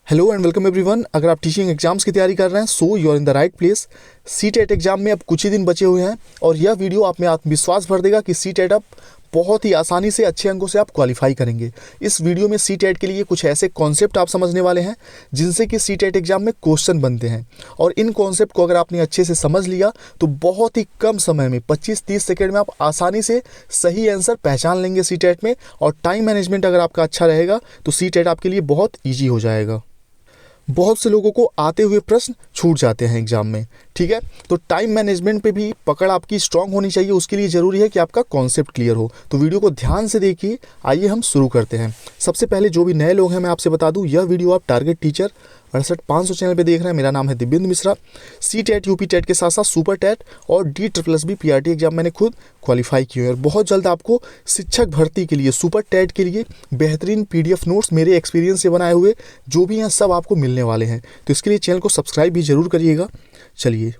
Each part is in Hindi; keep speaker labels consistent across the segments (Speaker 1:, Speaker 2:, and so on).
Speaker 1: Hello and welcome everyone. अगर आप टीचिंग एग्जाम्स की तैयारी कर रहे हैं so you are in the right place. CTET exam में अब कुछ ही दिन बचे हुए हैं और यह वीडियो आप में आत्मविश्वास भर देगा कि सीटेट अब बहुत ही आसानी से अच्छे अंकों से आप क्वालिफाई करेंगे। इस वीडियो में सीटेट के लिए कुछ ऐसे कॉन्सेप्ट आप समझने वाले हैं जिनसे कि सीटेट एग्जाम में क्वेश्चन बनते हैं, और इन कॉन्सेप्ट को अगर आपने अच्छे से समझ लिया तो बहुत ही कम समय में 25-30 सेकेंड में आप आसानी से सही आंसर पहचान लेंगे सीटेट में। और टाइम मैनेजमेंट अगर आपका अच्छा रहेगा तो सीटेट आपके लिए बहुत ईजी हो जाएगा। बहुत से लोगों को आते हुए प्रश्न छूट जाते हैं एग्जाम में, ठीक है। तो टाइम मैनेजमेंट पे भी पकड़ आपकी स्ट्रांग होनी चाहिए, उसके लिए ज़रूरी है कि आपका कॉन्सेप्ट क्लियर हो। तो वीडियो को ध्यान से देखिए। आइए हम शुरू करते हैं। सबसे पहले जो भी नए लोग हैं मैं आपसे बता दूं, यह वीडियो आप टारगेट टीचर 68500 चैनल पे देख रहे हैं। मेरा नाम है दिव्येंद्र मिश्रा। सीटेट, यूपी टेट के साथ साथ सुपर टेट और DSSB PRT एग्जाम मैंने खुद क्वालिफाई किए हैं। और बहुत जल्द आपको शिक्षक भर्ती के लिए, सुपर टेट के लिए बेहतरीन PDF नोट्स मेरे एक्सपीरियंस से बनाए हुए जो भी हैं सब आपको मिलने वाले हैं। तो इसके लिए चैनल को सब्सक्राइब भी जरूर करिएगा। चलिए,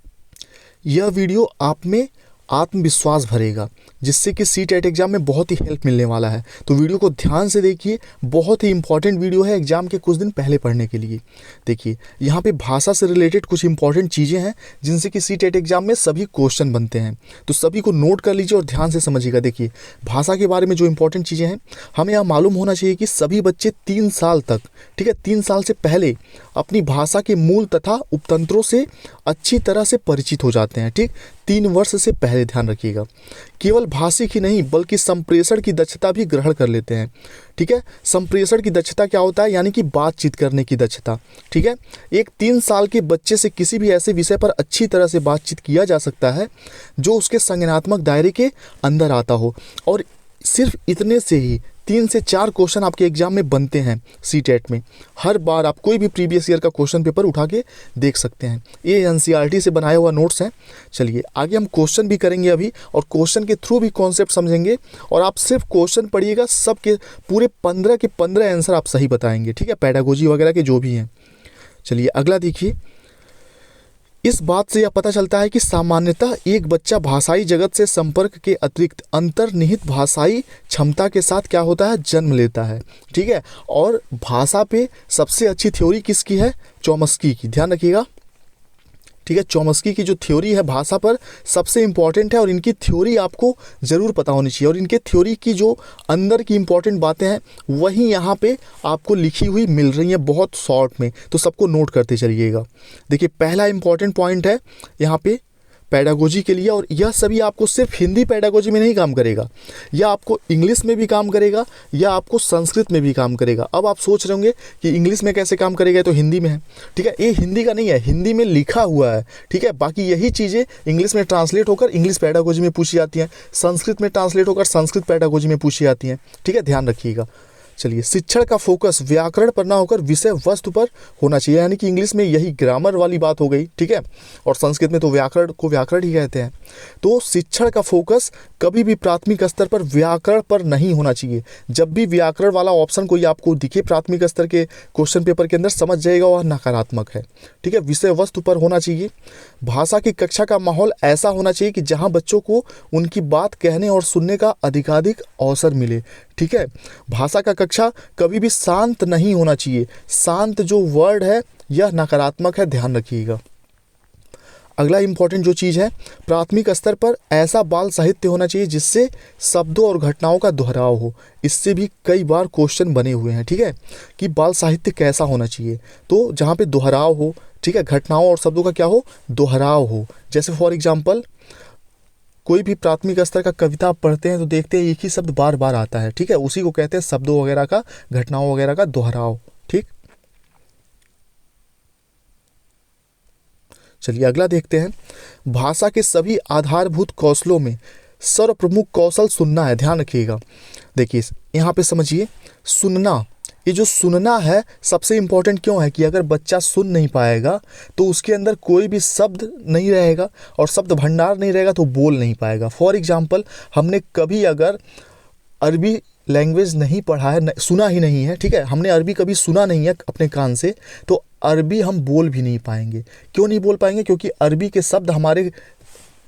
Speaker 1: यह वीडियो आप में आत्मविश्वास भरेगा जिससे कि सीटेट एग्जाम में बहुत ही हेल्प मिलने वाला है। तो वीडियो को ध्यान से देखिए, बहुत ही इंपॉर्टेंट वीडियो है एग्जाम के कुछ दिन पहले पढ़ने के लिए। देखिए, यहाँ पे भाषा से रिलेटेड कुछ इंपॉर्टेंट चीज़ें हैं जिनसे कि सीटेट एग्जाम में सभी क्वेश्चन बनते हैं। तो सभी को नोट कर लीजिए और ध्यान से समझिएगा। देखिए, भाषा के बारे में जो इंपॉर्टेंट चीज़ें हैं, हमें यह मालूम होना चाहिए कि सभी बच्चे 3 साल तक, ठीक है, 3 साल से पहले अपनी भाषा के मूल तथा उपतंत्रों से अच्छी तरह से परिचित हो जाते हैं। ठीक, 3 वर्ष से पहले, ध्यान रखिएगा। केवल भाषिक ही नहीं बल्कि संप्रेषण की दक्षता भी ग्रहण कर लेते हैं। ठीक है, संप्रेषण की दक्षता क्या होता है? यानी कि बातचीत करने की दक्षता। ठीक है, एक 3 साल के बच्चे से किसी भी ऐसे विषय पर अच्छी तरह से बातचीत किया जा सकता है जो उसके संज्ञानात्मक दायरे के अंदर आता हो। और सिर्फ इतने से ही 3 से 4 क्वेश्चन आपके एग्जाम में बनते हैं सीटेट में। हर बार आप कोई भी प्रीवियस ईयर का क्वेश्चन पेपर उठा के देख सकते हैं। ये NCERT से बनाया हुआ नोट्स हैं। चलिए आगे हम क्वेश्चन भी करेंगे अभी, और क्वेश्चन के थ्रू भी कॉन्सेप्ट समझेंगे। और आप सिर्फ क्वेश्चन पढ़िएगा, सबके पूरे 15 के 15 आंसर आप सही बताएंगे। ठीक है, पेडागोजी वगैरह के जो भी हैं। चलिए अगला देखिए। इस बात से यह पता चलता है कि सामान्यतः एक बच्चा भाषाई जगत से संपर्क के अतिरिक्त अंतर्निहित भाषाई क्षमता के साथ क्या होता है, जन्म लेता है। ठीक है, और भाषा पे सबसे अच्छी थ्योरी किसकी है? चॉम्स्की की। ध्यान रखिएगा, ठीक है। चॉम्स्की की जो थ्योरी है भाषा पर सबसे इंपॉर्टेंट है, और इनकी थ्योरी आपको ज़रूर पता होनी चाहिए। और इनके थ्योरी की जो अंदर की इंपॉर्टेंट बातें हैं वही यहाँ पे आपको लिखी हुई मिल रही हैं बहुत शॉर्ट में, तो सबको नोट करते चलिएगा। देखिए, पहला इंपॉर्टेंट पॉइंट है यहाँ पे पेडागोजी के लिए, और यह सभी आपको सिर्फ हिंदी पेडागोजी में नहीं काम करेगा, यह आपको इंग्लिश में भी काम करेगा, या आपको संस्कृत में भी काम करेगा। अब आप सोच रहे होंगे कि इंग्लिश में कैसे काम करेगा, तो हिंदी में है। ठीक है, ये हिंदी का नहीं है, हिंदी में लिखा हुआ है। ठीक है, बाकी यही चीज़ें इंग्लिश में ट्रांसलेट होकर इंग्लिश पेडागोजी में पूछी जाती हैं, संस्कृत में ट्रांसलेट होकर संस्कृत पेडागोजी में पूछी जाती हैं। ठीक है, ध्यान रखिएगा। चलिए, शिक्षण का फोकस व्याकरण पर ना होकर विषय वस्तु पर होना चाहिए, यानी कि इंग्लिश में यही ग्रामर वाली बात हो गई। ठीक है, और संस्कृत में तो व्याकरण को व्याकरण ही कहते हैं। तो शिक्षण का फोकस कभी भी प्राथमिक स्तर पर व्याकरण पर नहीं होना चाहिए। जब भी व्याकरण वाला ऑप्शन कोई आपको दिखे प्राथमिक स्तर के क्वेश्चन पेपर के अंदर, समझ जाएगा वह नकारात्मक है। ठीक है, विषय वस्तु पर होना चाहिए। भाषा की कक्षा का माहौल ऐसा होना चाहिए कि जहाँ बच्चों को उनकी बात कहने और सुनने का अधिकाधिक अवसर मिले। ठीक है, भाषा का कक्षा कभी भी शांत नहीं होना चाहिए। शांत जो वर्ड है यह नकारात्मक है, ध्यान रखिएगा। अगला इंपॉर्टेंट जो चीज़ है, प्राथमिक स्तर पर ऐसा बाल साहित्य होना चाहिए जिससे शब्दों और घटनाओं का दोहराव हो। इससे भी कई बार क्वेश्चन बने हुए हैं। ठीक है, कि बाल साहित्य कैसा होना चाहिए, तो जहाँ पे दोहराव हो, ठीक है, घटनाओं और शब्दों का क्या हो, दोहराव हो। जैसे फॉर एग्जाम्पल कोई भी प्राथमिक स्तर का कविता आप पढ़ते हैं तो देखते हैं एक ही शब्द बार बार आता है। ठीक है, उसी को कहते हैं शब्दों वगैरह का, घटनाओं वगैरह का दोहराव। ठीक, चलिए अगला देखते हैं। भाषा के सभी आधारभूत कौशलों में सर्वप्रमुख कौशल सुनना है। ध्यान रखिएगा। देखिए यहाँ पे समझिए, सुनना, ये जो सुनना है सबसे इम्पोर्टेंट क्यों है कि अगर बच्चा सुन नहीं पाएगा तो उसके अंदर कोई भी शब्द नहीं रहेगा, और शब्द भंडार नहीं रहेगा तो बोल नहीं पाएगा। फॉर एग्जाम्पल, हमने कभी अगर अरबी लैंग्वेज नहीं पढ़ा है, सुना ही नहीं है, ठीक है, हमने अरबी कभी सुना नहीं है अपने कान से, तो अरबी हम बोल भी नहीं पाएंगे। क्यों नहीं बोल पाएंगे? क्योंकि अरबी के शब्द हमारे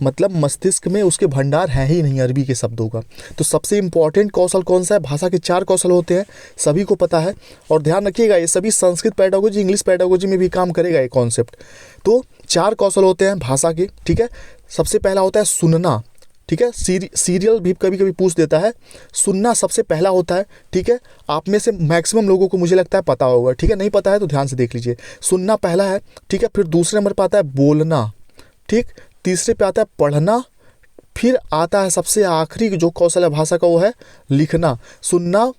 Speaker 1: मतलब मस्तिष्क में उसके भंडार हैं ही नहीं अरबी के शब्दों का। तो सबसे इम्पॉर्टेंट कौशल कौन सा है? भाषा के 4 कौशल होते हैं, सभी को पता है। और ध्यान रखिएगा, ये सभी संस्कृत पेडागोजी, इंग्लिश पेडागोजी में भी काम करेगा ये कॉन्सेप्ट। तो 4 कौशल होते हैं भाषा के, ठीक है। सबसे पहला होता है सुनना, ठीक है। सीरियल भी कभी कभी पूछ देता है, सुनना सबसे पहला होता है, ठीक है। आप में से मैक्सिमम लोगों को मुझे लगता है पता होगा, ठीक है। नहीं पता है तो ध्यान से देख लीजिए। सुनना पहला है, ठीक है। फिर दूसरे नंबर पर आता है बोलना, ठीक। तीसरे पे आता है पढ़ना, फिर आता है सबसे आखिरी जो कौशल है भाषा का, वो है लिखना। सुनना,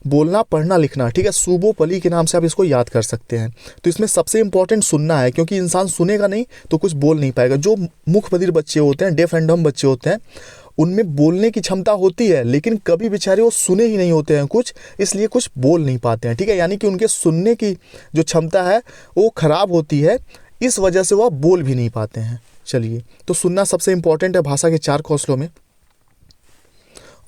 Speaker 1: बोलना, पढ़ना, लिखना, ठीक है। सुबोपली के नाम से आप इसको याद कर सकते हैं। तो इसमें सबसे इंपॉर्टेंट सुनना है, क्योंकि इंसान सुनेगा नहीं तो कुछ बोल नहीं पाएगा। जो मुख बधिर बच्चे होते हैं, डेफ एंड डम्ब बच्चे होते हैं, उनमें बोलने की क्षमता होती है, लेकिन कभी बेचारे वो सुने ही नहीं होते हैं कुछ, इसलिए कुछ बोल नहीं पाते हैं, ठीक है। यानी कि उनके सुनने की जो क्षमता है वो खराब होती है, इस वजह से वह बोल भी नहीं पाते हैं। चलिए, तो सुनना सबसे इंपॉर्टेंट है भाषा के 4 कौशलों में,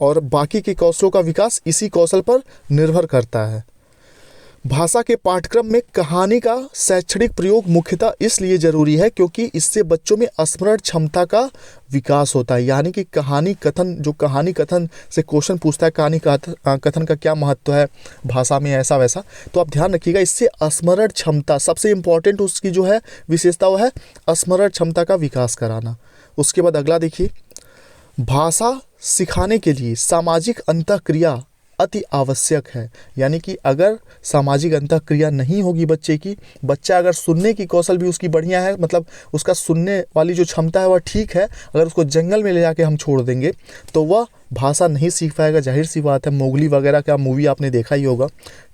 Speaker 1: और बाकी के कौशलों का विकास इसी कौशल पर निर्भर करता है। भाषा के पाठ्यक्रम में कहानी का शैक्षणिक प्रयोग मुख्यतः इसलिए जरूरी है क्योंकि इससे बच्चों में स्मरण क्षमता का विकास होता है। यानी कि कहानी कथन, जो कहानी कथन से क्वेश्चन पूछता है, कहानी कथन का क्या महत्व है भाषा में, ऐसा वैसा, तो आप ध्यान रखिएगा। इससे स्मरण क्षमता सबसे इम्पॉर्टेंट उसकी जो है विशेषता, वो है स्मरण क्षमता का विकास कराना। उसके बाद अगला देखिए, भाषा सिखाने के लिए सामाजिक अंतःक्रिया अति आवश्यक है। यानी कि अगर सामाजिक अंतःक्रिया नहीं होगी बच्चे की, बच्चा अगर सुनने की कौशल भी उसकी बढ़िया है, मतलब उसका सुनने वाली जो क्षमता है वह ठीक है, अगर उसको जंगल में ले जाके हम छोड़ देंगे तो वह भाषा नहीं सीख पाएगा। जाहिर सी बात है, मोगली वगैरह का मूवी आपने देखा ही होगा,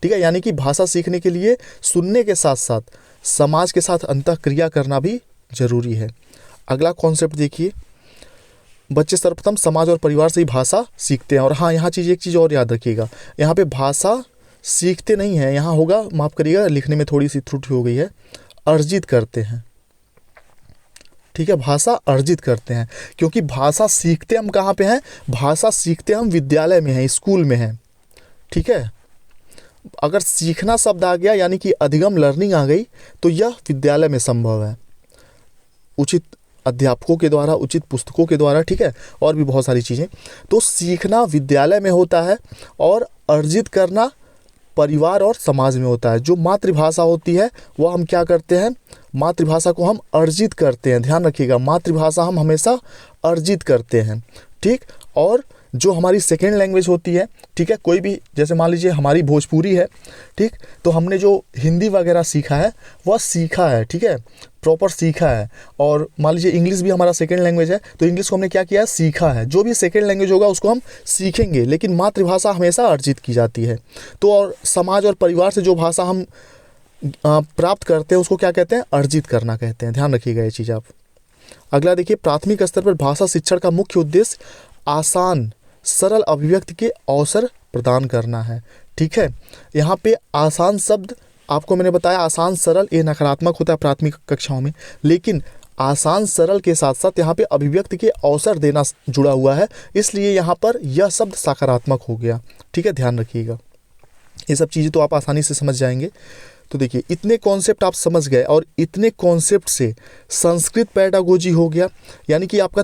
Speaker 1: ठीक है। यानी कि भाषा सीखने के लिए सुनने के साथ साथ समाज के साथ अंतःक्रिया करना भी जरूरी है। अगला कॉन्सेप्ट देखिए, बच्चे सर्वप्रथम समाज और परिवार से ही भाषा सीखते हैं। और हाँ, यहाँ एक चीज़ और याद रखिएगा, यहाँ पे भाषा सीखते नहीं हैं, यहाँ होगा, माफ़ करिएगा लिखने में थोड़ी सी त्रुटि हो गई है, अर्जित करते हैं, ठीक है। भाषा अर्जित करते हैं, क्योंकि भाषा सीखते हम कहाँ पे हैं? भाषा सीखते हम विद्यालय में हैं, स्कूल में हैं, ठीक है। अगर सीखना शब्द आ गया यानी कि अधिगम, लर्निंग आ गई, तो यह विद्यालय में संभव है, उचित अध्यापकों के द्वारा, उचित पुस्तकों के द्वारा, ठीक है, और भी बहुत सारी चीज़ें। तो सीखना विद्यालय में होता है और अर्जित करना परिवार और समाज में होता है। जो मातृभाषा होती है वह हम क्या करते हैं? मातृभाषा को हम अर्जित करते हैं। ध्यान रखिएगा, मातृभाषा हम हमेशा अर्जित करते हैं, ठीक। और जो हमारी सेकेंड लैंग्वेज होती है, ठीक है, कोई भी, जैसे मान लीजिए हमारी भोजपुरी है, ठीक, तो हमने जो हिंदी वगैरह सीखा है वह सीखा है, ठीक है, प्रॉपर सीखा है। और मान लीजिए इंग्लिश भी हमारा सेकेंड लैंग्वेज है, तो इंग्लिश को हमने क्या किया है? सीखा है। जो भी सेकेंड लैंग्वेज होगा उसको हम सीखेंगे, लेकिन मातृभाषा हमेशा अर्जित की जाती है। तो और समाज और परिवार से जो भाषा हम प्राप्त करते हैं उसको क्या कहते हैं? अर्जित करना कहते हैं। ध्यान रखिएगा ये चीज़ आप। अगला देखिए, प्राथमिक स्तर पर भाषा शिक्षण का मुख्य उद्देश्य आसान सरल अभिव्यक्ति के अवसर प्रदान करना है, ठीक है। यहाँ पे आसान शब्द आपको मैंने बताया, आसान सरल ये नकारात्मक होता है प्राथमिक कक्षाओं में, लेकिन आसान सरल के साथ साथ यहाँ पे अभिव्यक्ति के अवसर देना जुड़ा हुआ है, इसलिए यहाँ पर यह शब्द सकारात्मक हो गया, ठीक है। ध्यान रखिएगा, ये सब चीज़ें तो आप आसानी से समझ जाएंगे। तो देखिए, इतने कॉन्सेप्ट आप समझ गए, और इतने कॉन्सेप्ट से संस्कृत पेडागोजी हो गया। यानी कि आपका,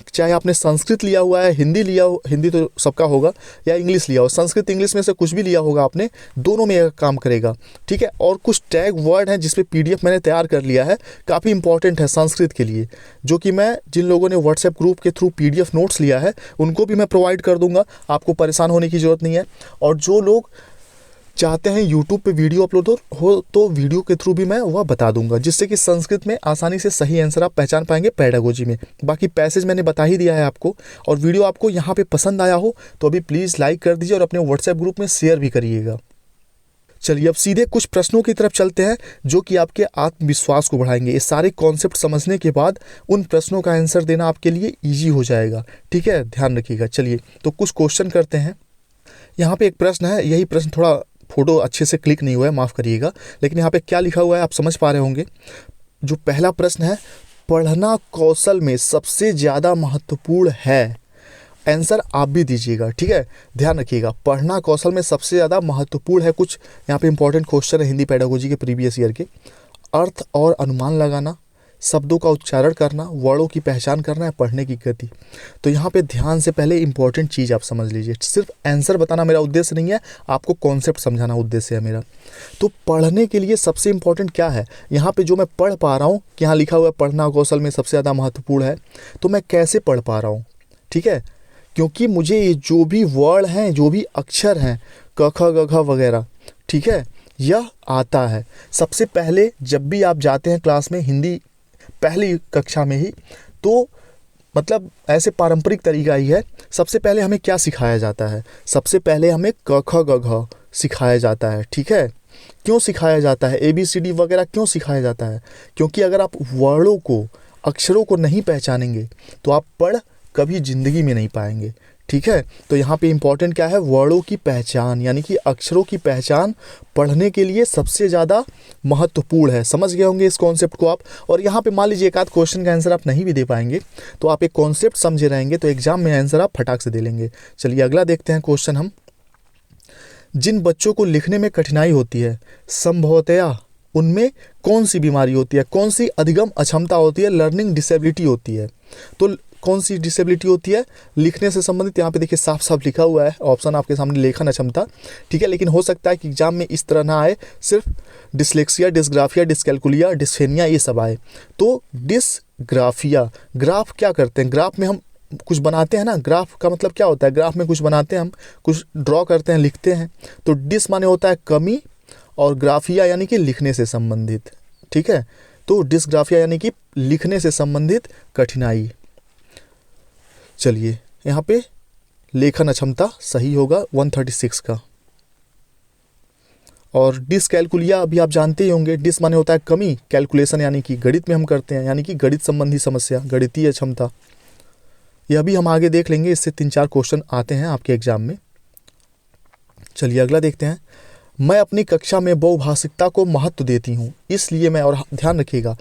Speaker 1: चाहे आपने संस्कृत लिया हुआ है, हिंदी लिया हो, हिंदी तो सबका होगा, या इंग्लिश लिया हो, संस्कृत इंग्लिश में से कुछ भी लिया होगा आपने, दोनों में काम करेगा, ठीक है। और कुछ टैग वर्ड हैं जिस पे PDF मैंने तैयार कर लिया है, काफ़ी इंपॉर्टेंट है संस्कृत के लिए, जो कि मैं, जिन लोगों ने व्हाट्सएप ग्रुप के थ्रू PDF नोट्स लिया है उनको भी मैं प्रोवाइड कर दूंगा, आपको परेशान होने की ज़रूरत नहीं है। और जो लोग चाहते हैं यूट्यूब पे वीडियो अपलोड हो तो वीडियो के थ्रू भी मैं वह बता दूंगा, जिससे कि संस्कृत में आसानी से सही आंसर आप पहचान पाएंगे पेडागोजी में। बाकी पैसेज मैंने बता ही दिया है आपको। और वीडियो आपको यहाँ पे पसंद आया हो तो अभी प्लीज़ लाइक कर दीजिए और अपने व्हाट्सएप ग्रुप में शेयर भी करिएगा। चलिए, अब सीधे कुछ प्रश्नों की तरफ चलते हैं जो कि आपके आत्मविश्वास को बढ़ाएंगे। ये सारे कॉन्सेप्ट समझने के बाद उन प्रश्नों का आंसर देना आपके लिए ईजी हो जाएगा, ठीक है। ध्यान रखिएगा। चलिए, तो कुछ क्वेश्चन करते हैं। यहाँ पे एक प्रश्न है, यही प्रश्न थोड़ा फोटो अच्छे से क्लिक नहीं हुआ है, माफ़ करिएगा, लेकिन यहाँ पे क्या लिखा हुआ है आप समझ पा रहे होंगे। जो पहला प्रश्न है, पढ़ना कौशल में सबसे ज़्यादा महत्वपूर्ण है। आंसर आप भी दीजिएगा, ठीक है। ध्यान रखिएगा, पढ़ना कौशल में सबसे ज़्यादा महत्वपूर्ण है। कुछ यहाँ पे इंपॉर्टेंट क्वेश्चन है हिंदी पेडागोजी के प्रीवियस ईयर के। अर्थ और अनुमान लगाना, शब्दों का उच्चारण करना, वर्डों की पहचान करना है, पढ़ने की गति। तो यहाँ पे ध्यान से पहले इंपॉर्टेंट चीज़ आप समझ लीजिए। सिर्फ आंसर बताना मेरा उद्देश्य नहीं है, आपको कॉन्सेप्ट समझाना उद्देश्य है मेरा। तो पढ़ने के लिए सबसे इम्पोर्टेंट क्या है, यहाँ पे जो मैं पढ़ पा रहा हूँ, कि यहाँ लिखा हुआ है पढ़ना कौशल में सबसे ज़्यादा महत्वपूर्ण है, तो मैं कैसे पढ़ पा रहा हूँ, ठीक है। क्योंकि मुझे ये जो भी वर्ड हैं, जो भी अक्षर हैं, क ख ग घ वगैरह, ठीक है, यह आता है। सबसे पहले जब भी आप जाते हैं क्लास में, हिंदी पहली कक्षा में ही, तो मतलब ऐसे पारंपरिक तरीका ही है, सबसे पहले हमें क्या सिखाया जाता है, सबसे पहले हमें क ख ग घ सिखाया जाता है, ठीक है। क्यों सिखाया जाता है, ABCD वगैरह क्यों सिखाया जाता है, क्योंकि अगर आप वर्डों को, अक्षरों को नहीं पहचानेंगे तो आप पढ़ कभी ज़िंदगी में नहीं पाएंगे, ठीक है। तो यहाँ पे इम्पॉर्टेंट क्या है, वर्डों की पहचान, यानी कि अक्षरों की पहचान पढ़ने के लिए सबसे ज़्यादा महत्वपूर्ण है। समझ गए होंगे इस कॉन्सेप्ट को आप। और यहाँ पे मान लीजिए एक आध क्वेश्चन का आंसर आप नहीं भी दे पाएंगे, तो आप एक कॉन्सेप्ट समझे रहेंगे, तो एग्जाम में आंसर आप फटाक से दे लेंगे। चलिए अगला देखते हैं क्वेश्चन हम। जिन बच्चों को लिखने में कठिनाई होती है, संभवतया उनमें कौन सी बीमारी होती है, कौन सी अधिगम अक्षमता होती है, लर्निंग डिसेबिलिटी होती है। तो कौन सी डिसेबिलिटी होती है, लिखने से संबंधित। यहाँ पे देखिए साफ साफ लिखा हुआ है ऑप्शन आपके सामने, लेखन अक्षमता, ठीक है। लेकिन हो सकता है कि एग्जाम में इस तरह ना आए, सिर्फ डिसलेक्सिया, डिसग्राफिया, डिसकैलकुलिया, डिसफेनिया ये सब आए। तो डिसग्राफिया, ग्राफ क्या करते हैं, ग्राफ में हम कुछ बनाते हैं ना, ग्राफ का मतलब क्या होता है, ग्राफ में कुछ बनाते हैं हम, कुछ ड्रॉ करते हैं, लिखते हैं। तो डिस माने होता है कमी, और ग्राफिया यानी कि लिखने से संबंधित, ठीक है। तो डिसग्राफिया यानी कि लिखने से संबंधित कठिनाई। चलिए यहाँ पे लेखन अक्षमता सही होगा 136 का। और डिसकैलकुलिया अभी आप जानते ही होंगे, डिस माने होता है कमी, कैलकुलेशन यानी कि गणित में हम करते हैं, यानी कि गणित संबंधी समस्या, गणितीय क्षमता। यह भी हम आगे देख लेंगे, इससे 3-4 क्वेश्चन आते हैं आपके एग्जाम में। चलिए अगला देखते हैं। मैं अपनी कक्षा में बहुभाषिकता को महत्व देती हूँ, इसलिए मैं, और ध्यान रखिएगा,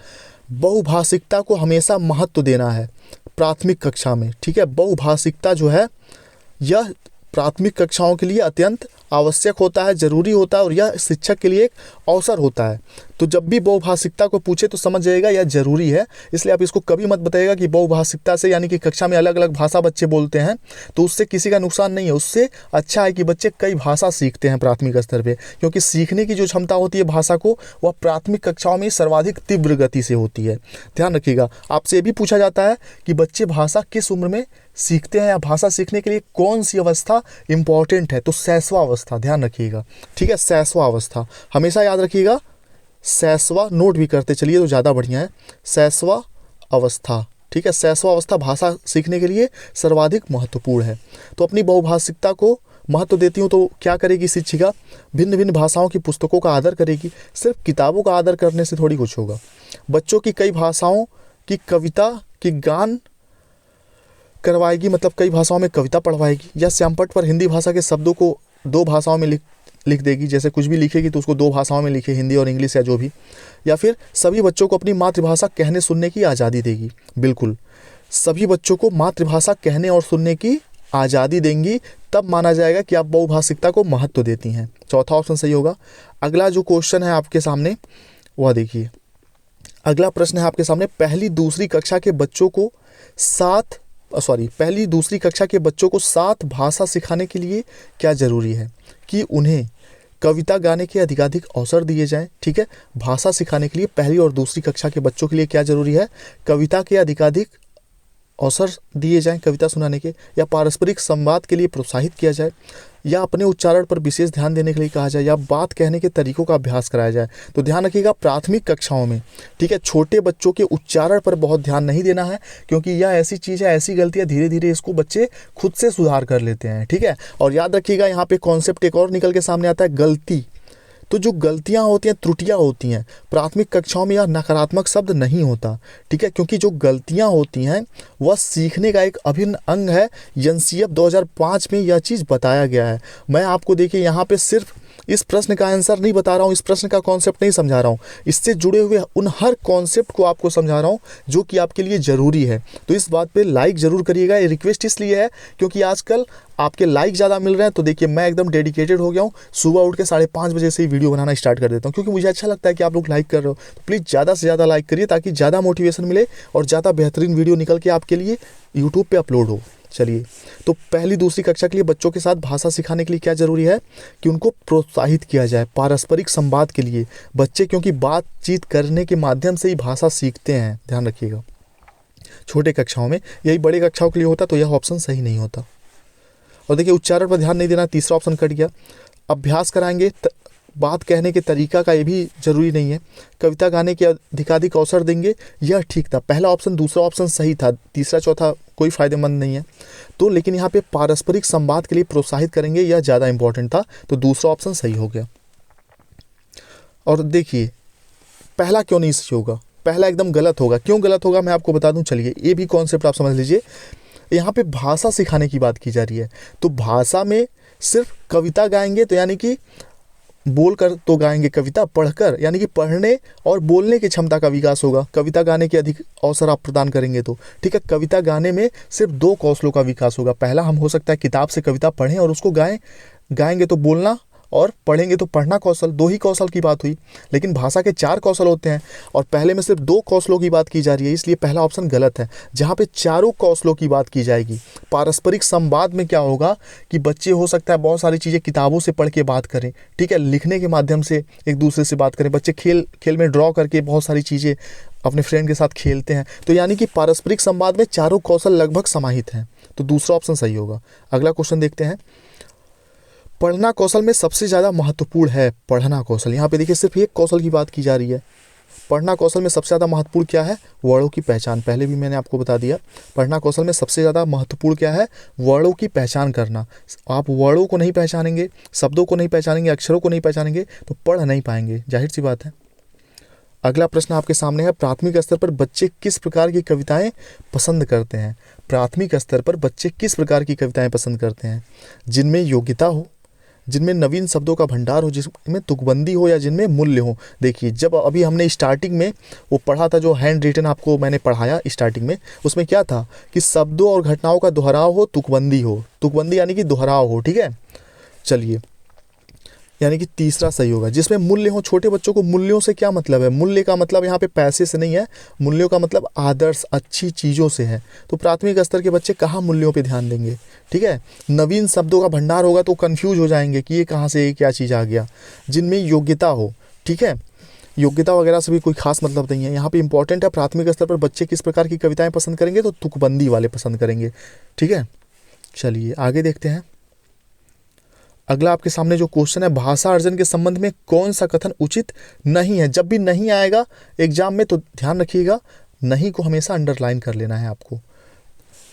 Speaker 1: बहुभाषिकता को हमेशा महत्व देना है प्राथमिक कक्षा में, ठीक है। बहुभाषिकता जो है यह प्राथमिक कक्षाओं के लिए अत्यंत आवश्यक होता है, ज़रूरी होता है, और यह शिक्षक के लिए एक अवसर होता है। तो जब भी बहुभाषिकता को पूछे तो समझ जाइएगा यह ज़रूरी है। इसलिए आप इसको कभी मत बताइएगा कि बहुभाषिकता से, यानी कि कक्षा में अलग अलग भाषा बच्चे बोलते हैं, तो उससे किसी का नुकसान नहीं है। उससे अच्छा है कि बच्चे कई भाषा सीखते हैं प्राथमिक स्तर पर, क्योंकि सीखने की जो क्षमता होती है भाषा को, वह प्राथमिक कक्षाओं में सर्वाधिक तीव्र गति से होती है। ध्यान रखिएगा। आपसे ये भी पूछा जाता है कि बच्चे भाषा किस उम्र में सीखते हैं, या भाषा सीखने के लिए कौन सी अवस्था इंपॉर्टेंट है, तो शैशवा अवस्था, ध्यान रखिएगा, ठीक है। शैशवा अवस्था हमेशा याद रखिएगा, शैशवा नोट भी करते चलिए तो ज़्यादा बढ़िया है। शैशवा अवस्था, ठीक है। शैशवा अवस्था भाषा सीखने के लिए सर्वाधिक महत्वपूर्ण है। तो अपनी बहुभाषिकता को महत्व देती हूँ, तो क्या करेगी शिक्षिका, भिन्न भिन्न भाषाओं की पुस्तकों का आदर करेगी। सिर्फ किताबों का आदर करने से थोड़ी कुछ होगा। बच्चों की कई भाषाओं की कविता की गान करवाएगी, मतलब कई भाषाओं में कविता पढ़वाएगी, या श्यामपट्ट पर हिंदी भाषा के शब्दों को 2 भाषाओं में लिख देगी। जैसे कुछ भी लिखेगी तो उसको 2 भाषाओं में लिखे, हिंदी और इंग्लिश या जो भी। या फिर सभी बच्चों को अपनी मातृभाषा कहने सुनने की आज़ादी देगी। बिल्कुल सभी बच्चों को मातृभाषा कहने और सुनने की आज़ादी देंगी, तब माना जाएगा कि आप बहुभाषिकता को महत्व देती हैं। चौथा ऑप्शन सही होगा। अगला जो क्वेश्चन है आपके सामने वह देखिए। अगला प्रश्न है आपके सामने, पहली दूसरी कक्षा के बच्चों को 7 भाषा सिखाने के लिए क्या ज़रूरी है, कि उन्हें कविता गाने के अधिकाधिक अवसर दिए जाएं, ठीक है। भाषा सिखाने के लिए पहली और दूसरी कक्षा के बच्चों के लिए क्या ज़रूरी है, कविता के अधिकाधिक अवसर दिए जाएं, कविता सुनाने के, या पारस्परिक संवाद के लिए प्रोत्साहित किया जाए, या अपने उच्चारण पर विशेष ध्यान देने के लिए कहा जाए, या बात कहने के तरीकों का अभ्यास कराया जाए। तो ध्यान रखिएगा प्राथमिक कक्षाओं में, ठीक है, छोटे बच्चों के उच्चारण पर बहुत ध्यान नहीं देना है, क्योंकि यह ऐसी चीज़ है, ऐसी गलतियाँ धीरे धीरे इसको बच्चे खुद से सुधार कर लेते हैं, ठीक है। और याद रखिएगा यहाँ पे कॉन्सेप्ट एक और निकल के सामने आता है, गलती। तो जो गलतियाँ होती हैं, त्रुटियाँ होती हैं, प्राथमिक कक्षाओं में यह नकारात्मक शब्द नहीं होता, ठीक है, क्योंकि जो गलतियाँ होती हैं वह सीखने का एक अभिन्न अंग है। एनसीईएफ 2005 में यह चीज़ बताया गया है। मैं आपको देखिए यहाँ पे सिर्फ इस प्रश्न का आंसर नहीं बता रहा हूँ, इस प्रश्न का कॉन्सेप्ट नहीं समझा रहा हूँ, इससे जुड़े हुए उन हर कॉन्सेप्ट को आपको समझा रहा हूँ जो कि आपके लिए ज़रूरी है। तो इस बात पे लाइक ज़रूर करिएगा। ये रिक्वेस्ट इसलिए है क्योंकि आजकल आपके लाइक ज़्यादा मिल रहे हैं। तो देखिए मैं एकदम डेडिकेटेड हो गया हूँ, सुबह उठ के 5:30 बजे से ही वीडियो बनाना स्टार्ट कर देता हूँ, क्योंकि मुझे अच्छा लगता है कि आप लोग लाइक कर रहे हो। तो प्लीज़ ज़्यादा से ज़्यादा लाइक करिए ताकि ज़्यादा मोटिवेशन मिले और ज़्यादा बेहतरीन वीडियो निकल के आपके लिए यूट्यूब पे अपलोड हो। चलिए, तो पहली दूसरी कक्षा के लिए बच्चों के साथ भाषा सिखाने के लिए क्या ज़रूरी है कि उनको प्रोत्साहित किया जाए पारस्परिक संवाद के लिए। बच्चे क्योंकि बातचीत करने के माध्यम से ही भाषा सीखते हैं, ध्यान रखिएगा। छोटे कक्षाओं में, यही बड़े कक्षाओं के लिए होता तो यह ऑप्शन सही नहीं होता। और देखिए उच्चारण पर ध्यान नहीं देना, तीसरा ऑप्शन कट गया। अभ्यास कराएंगे, बात कहने के तरीका का ये भी ज़रूरी नहीं है। कविता गाने के अधिकाधिक अवसर देंगे, यह ठीक था। पहला ऑप्शन दूसरा ऑप्शन सही था, तीसरा चौथा कोई फ़ायदेमंद नहीं है। तो लेकिन यहाँ पे पारस्परिक संवाद के लिए प्रोत्साहित करेंगे, यह ज़्यादा इंपॉर्टेंट था, तो दूसरा ऑप्शन सही हो गया। और देखिए पहला क्यों नहीं सही होगा, पहला एकदम गलत होगा। क्यों गलत होगा मैं आपको बता दूं, चलिए ये भी कॉन्सेप्ट आप समझ लीजिए। यहाँ पे भाषा सिखाने की बात की जा रही है, तो भाषा में सिर्फ कविता गाएंगे तो यानी कि बोल कर तो गाएंगे, कविता पढ़कर यानी कि पढ़ने और बोलने की क्षमता का विकास होगा। कविता गाने के अधिक अवसर आप प्रदान करेंगे तो ठीक है। कविता गाने में सिर्फ 2 कौशलों का विकास होगा। पहला हम हो सकता है किताब से कविता पढ़ें और उसको गाएंगे तो बोलना, और पढ़ेंगे तो पढ़ना कौशल, 2 ही कौशल की बात हुई। लेकिन भाषा के 4 कौशल होते हैं और पहले में सिर्फ 2 कौशलों की बात की जा रही है, इसलिए पहला ऑप्शन गलत है। जहाँ पे चारों कौशलों की बात की जाएगी। पारस्परिक संवाद में क्या होगा कि बच्चे हो सकता है बहुत सारी चीज़ें किताबों से पढ़ के बात करें, ठीक है, लिखने के माध्यम से एक दूसरे से बात करें। बच्चे खेल में ड्रॉ करके बहुत सारी चीज़ें अपने फ्रेंड के साथ खेलते हैं। तो यानी कि पारस्परिक संवाद में चारों कौशल लगभग समाहित हैं, तो दूसरा ऑप्शन सही होगा। अगला क्वेश्चन देखते हैं। पढ़ना कौशल में सबसे ज़्यादा महत्वपूर्ण है पढ़ना कौशल। यहाँ पे देखिए सिर्फ एक कौशल की बात की जा रही है। पढ़ना कौशल में सबसे ज़्यादा महत्वपूर्ण क्या है, वर्णों की पहचान। पहले भी मैंने आपको बता दिया, पढ़ना कौशल में सबसे ज़्यादा महत्वपूर्ण क्या है, वर्णों की पहचान करना। आप वर्णों को नहीं पहचानेंगे, शब्दों को नहीं पहचानेंगे, अक्षरों को नहीं पहचानेंगे तो पढ़ नहीं पाएंगे, जाहिर सी बात है। अगला प्रश्न आपके सामने है, प्राथमिक स्तर पर बच्चे किस प्रकार की कविताएं पसंद करते हैं। प्राथमिक स्तर पर बच्चे किस प्रकार की कविताएं पसंद करते हैं, जिनमें योग्यता हो, जिनमें नवीन शब्दों का भंडार हो, जिसमें तुकबंदी हो या जिनमें मूल्य हो। देखिए जब अभी हमने स्टार्टिंग में वो पढ़ा था, जो हैंड रिटन आपको मैंने पढ़ाया स्टार्टिंग में, उसमें क्या था कि शब्दों और घटनाओं का दोहराव हो, तुकबंदी हो। तुकबंदी यानी कि दोहराव हो, ठीक है। चलिए, यानी कि तीसरा सही होगा। जिसमें मूल्य हो, छोटे बच्चों को मूल्यों से क्या मतलब है, मूल्य का मतलब यहाँ पे पैसे से नहीं है, मूल्यों का मतलब आदर्श अच्छी चीज़ों से है। तो प्राथमिक स्तर के बच्चे कहाँ मूल्यों पे ध्यान देंगे, ठीक है। नवीन शब्दों का भंडार होगा तो कंफ्यूज हो जाएंगे कि ये कहाँ से क्या चीज़ आ गया। जिनमें योग्यता हो, ठीक है, योग्यता वगैरह से भी कोई खास मतलब नहीं है। यहाँ पे इंपॉर्टेंट है प्राथमिक स्तर पर बच्चे किस प्रकार की कविताएँ पसंद करेंगे, तो तुकबंदी वाले पसंद करेंगे, ठीक है। चलिए आगे देखते हैं। अगला आपके सामने जो क्वेश्चन है, भाषा अर्जन के संबंध में कौन सा कथन उचित नहीं है। जब भी नहीं आएगा एग्जाम में तो ध्यान रखिएगा, नहीं को हमेशा अंडरलाइन कर लेना है आपको।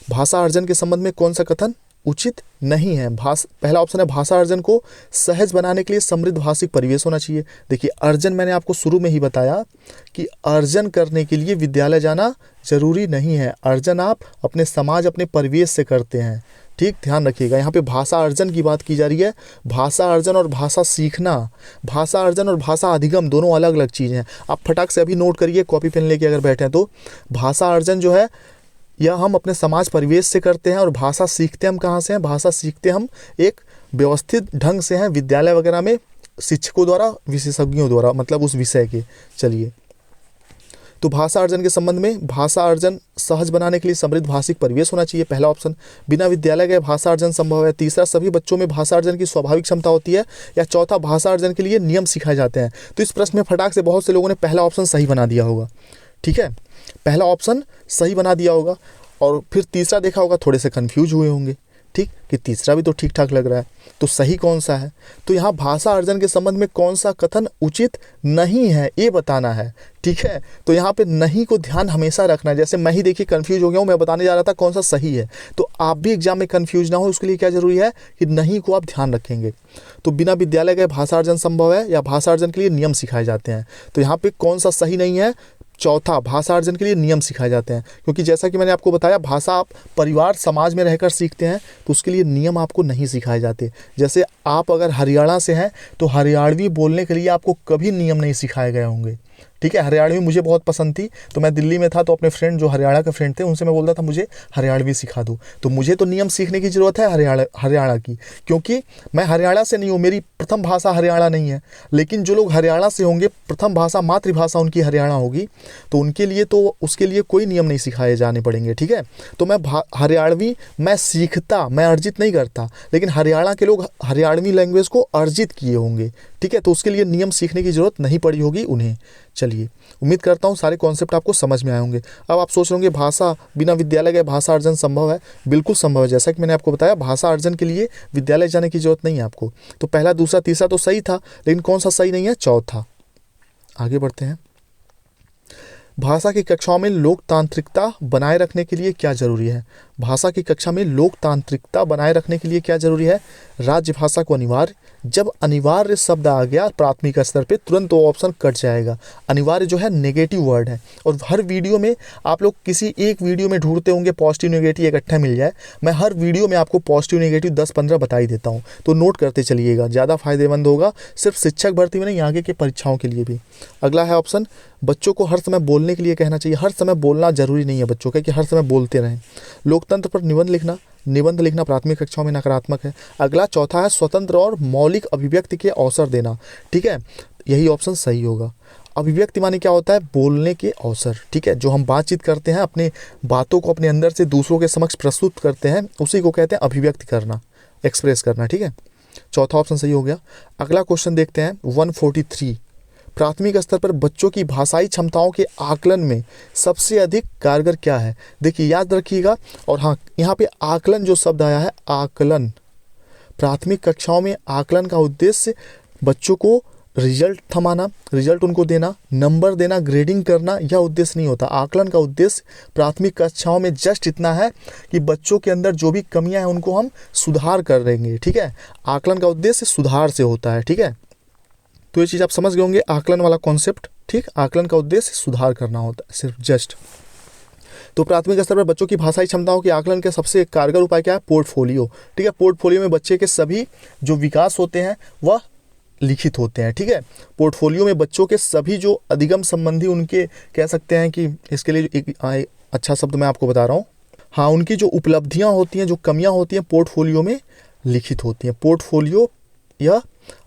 Speaker 1: भाषा अर्जन के संबंध में कौन सा कथन उचित नहीं है। पहला ऑप्शन है, भाषा अर्जन को सहज बनाने के लिए समृद्ध भाषिक परिवेश होना चाहिए। देखिए अर्जन मैंने आपको शुरू में ही बताया कि अर्जन करने के लिए विद्यालय जाना जरूरी नहीं है। अर्जन आप अपने समाज, अपने परिवेश से करते हैं, ठीक, ध्यान रखिएगा। यहाँ पे भाषा अर्जन की बात की जा रही है। भाषा अर्जन और भाषा सीखना, भाषा अर्जन और भाषा अधिगम दोनों अलग अलग चीज़ें हैं। आप फटाक से अभी नोट करिए, कॉपी पेन लेके अगर बैठे हैं तो। भाषा अर्जन जो है यह हम अपने समाज परिवेश से करते हैं, और भाषा सीखते हम कहाँ से हैं, भाषा सीखते हम एक व्यवस्थित ढंग से हैं, विद्यालय वगैरह में शिक्षकों द्वारा, विशेषज्ञों द्वारा, मतलब उस विषय के। चलिए, तो भाषा अर्जन के संबंध में, भाषा अर्जन सहज बनाने के लिए समृद्ध भाषिक परिवेश होना चाहिए, पहला ऑप्शन। बिना विद्यालय के भाषा अर्जन संभव है। तीसरा, सभी बच्चों में भाषा अर्जन की स्वाभाविक क्षमता होती है। या चौथा, भाषा अर्जन के लिए नियम सिखाए जाते हैं। तो इस प्रश्न में फटाक से बहुत से लोगों ने पहला ऑप्शन सही बना दिया होगा, ठीक है, पहला ऑप्शन सही बना दिया होगा, और फिर तीसरा देखा होगा, थोड़े से कन्फ्यूज हुए होंगे, ठीक, कि तीसरा भी तो ठीक ठाक लग रहा है, तो सही कौन सा है। तो यहाँ भाषा अर्जन के संबंध में कौन सा कथन उचित नहीं है ये बताना है, ठीक है। तो यहाँ पे नहीं को ध्यान हमेशा रखना है। जैसे मैं ही देखिए कंफ्यूज हो गया हूँ, मैं बताने जा रहा था कौन सा सही है, तो आप भी एग्जाम में कंफ्यूज ना हो, उसके लिए क्या जरूरी है कि नहीं को आप ध्यान रखेंगे। तो बिना विद्यालय के भाषा अर्जन संभव है, या भाषा अर्जन के लिए नियम सिखाए जाते हैं। तो यहाँ पे कौन सा सही नहीं है, चौथा, भाषा अर्जन के लिए नियम सिखाए जाते हैं, क्योंकि जैसा कि मैंने आपको बताया भाषा आप परिवार समाज में रहकर सीखते हैं, तो उसके लिए नियम आपको नहीं सिखाए जाते। जैसे आप अगर हरियाणा से हैं तो हरियाणवी बोलने के लिए आपको कभी नियम नहीं सिखाए गए होंगे, ठीक है। हरियाणवी मुझे बहुत पसंद थी, तो मैं दिल्ली में था तो अपने फ्रेंड जो हरियाणा के फ्रेंड थे उनसे मैं बोलता था मुझे हरियाणवी सिखा दो। तो मुझे तो नियम सीखने की ज़रूरत है हरियाणा की, क्योंकि मैं हरियाणा से नहीं हूँ, मेरी प्रथम भाषा हरियाणा नहीं है। लेकिन जो लोग हरियाणा से होंगे, प्रथम भाषा मातृभाषा उनकी हरियाणा होगी, तो उनके लिए तो उसके लिए कोई नियम नहीं सिखाए जाने पड़ेंगे, ठीक है। तो मैं हरियाणवी मैं सीखता, मैं अर्जित नहीं करता, लेकिन हरियाणा के लोग हरियाणवी लैंग्वेज को अर्जित किए होंगे, ठीक है। तो उसके लिए नियम सीखने की ज़रूरत नहीं पड़ी होगी उन्हें। चलिए, उम्मीद करता हूँ सारे कॉन्सेप्ट आपको समझ में आए होंगे। अब आप सोच रहे होंगे भाषा बिना विद्यालय के भाषा अर्जन संभव है? बिल्कुल संभव है। जैसा कि मैंने आपको बताया भाषा अर्जन के लिए विद्यालय जाने की ज़रूरत नहीं है आपको। तो पहला, दूसरा, तीसरा तो सही था, लेकिन कौन सा सही नहीं है? चौथा। आगे बढ़ते हैं। भाषा की कक्षाओं में लोकतांत्रिकता बनाए रखने के लिए क्या जरूरी है? भाषा की कक्षा में लोकतांत्रिकता बनाए रखने के लिए क्या जरूरी है? राज्य भाषा को अनिवार्य। जब अनिवार्य शब्द आ गया प्राथमिक स्तर पे, तुरंत वो ऑप्शन कट जाएगा। अनिवार्य जो है नेगेटिव वर्ड है, और हर वीडियो में आप लोग किसी एक वीडियो में ढूंढते होंगे पॉजिटिव नेगेटिव इकट्ठा मिल जाए। मैं हर वीडियो में आपको पॉजिटिव नेगेटिव 10-15 बता ही देता हूँ, तो नोट करते चलिएगा, ज़्यादा फायदेमंद होगा, सिर्फ शिक्षक भर्ती में नहीं, आगे की परीक्षाओं के लिए भी। अगला है ऑप्शन, बच्चों को हर समय बोलने के लिए कहना चाहिए। हर समय बोलना जरूरी नहीं है बच्चों का कि हर समय बोलते रहें। लोकतंत्र पर निबंध लिखना प्राथमिक कक्षाओं में नकारात्मक है। अगला चौथा है, स्वतंत्र और मौलिक अभिव्यक्ति के अवसर देना, ठीक है। यही ऑप्शन सही होगा। अभिव्यक्ति माने क्या होता है? बोलने के अवसर, ठीक है। जो हम बातचीत करते हैं, अपने बातों को अपने अंदर से दूसरों के समक्ष प्रस्तुत करते हैं, उसी को कहते हैं अभिव्यक्ति करना, एक्सप्रेस करना, ठीक है। चौथा ऑप्शन सही हो गया। अगला क्वेश्चन देखते हैं 143। प्राथमिक स्तर पर बच्चों की भाषाई क्षमताओं के आकलन में सबसे अधिक कारगर क्या है? देखिए, याद रखिएगा। और हाँ, यहाँ पे आकलन जो शब्द आया है, आकलन, प्राथमिक कक्षाओं में आकलन का उद्देश्य बच्चों को रिजल्ट थमाना, रिजल्ट उनको देना, नंबर देना, ग्रेडिंग करना, यह उद्देश्य नहीं होता। आकलन का उद्देश्य प्राथमिक कक्षाओं में जस्ट इतना है कि बच्चों के अंदर जो भी कमियां हैं उनको हम सुधार कर देंगे, ठीक है। आकलन का उद्देश्य सुधार से होता है, ठीक है। तो ये चीज़ आप समझ गए होंगे, आकलन वाला कॉन्सेप्ट, ठीक। आकलन का उद्देश्य सुधार करना होता है, सिर्फ जस्ट। तो प्राथमिक स्तर पर बच्चों की भाषाई क्षमताओं के आकलन के सबसे कारगर उपाय क्या है? पोर्टफोलियो, ठीक है। पोर्टफोलियो में बच्चे के सभी जो विकास होते हैं वह लिखित होते हैं, ठीक है। पोर्टफोलियो में बच्चों के सभी जो अधिगम संबंधी उनके, कह सकते हैं कि इसके लिए एक अच्छा शब्द मैं आपको बता रहा हूँ, हाँ, उनकी जो उपलब्धियाँ होती हैं, जो कमियाँ होती हैं, पोर्टफोलियो में लिखित होती हैं। पोर्टफोलियो यह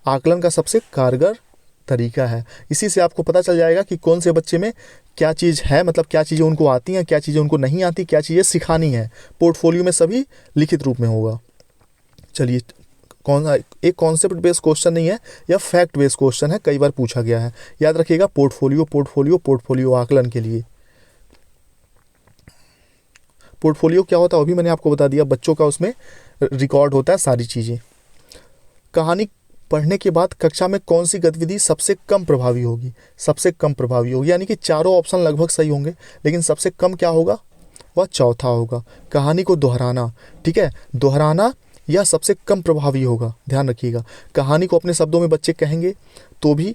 Speaker 1: आकलन का सबसे कारगर तरीका है। इसी से आपको पता चल जाएगा कि कौन से बच्चे में क्या चीज़ है, मतलब क्या चीज़ें उनको आती हैं, क्या चीज़ें उनको नहीं आती, क्या चीज़ें सिखानी है। पोर्टफोलियो में सभी लिखित रूप में होगा। चलिए, एक कॉन्सेप्ट बेस्ड क्वेश्चन नहीं है, यह फैक्ट बेस्ड क्वेश्चन है, कई बार पूछा गया है। याद रखिएगा, पोर्टफोलियो पोर्टफोलियो पोर्टफोलियो आकलन के लिए। पोर्टफोलियो क्या होता है वो भी मैंने आपको बता दिया। बच्चों का उसमें रिकॉर्ड होता है सारी चीज़ें। कहानी पढ़ने के बाद कक्षा में कौन सी गतिविधि सबसे कम प्रभावी होगी? सबसे कम प्रभावी होगी, यानी कि चारों ऑप्शन लगभग सही होंगे, लेकिन सबसे कम क्या होगा? वह चौथा होगा, कहानी को दोहराना, ठीक है। दोहराना यह सबसे कम प्रभावी होगा, ध्यान रखिएगा। कहानी को अपने शब्दों में बच्चे कहेंगे तो भी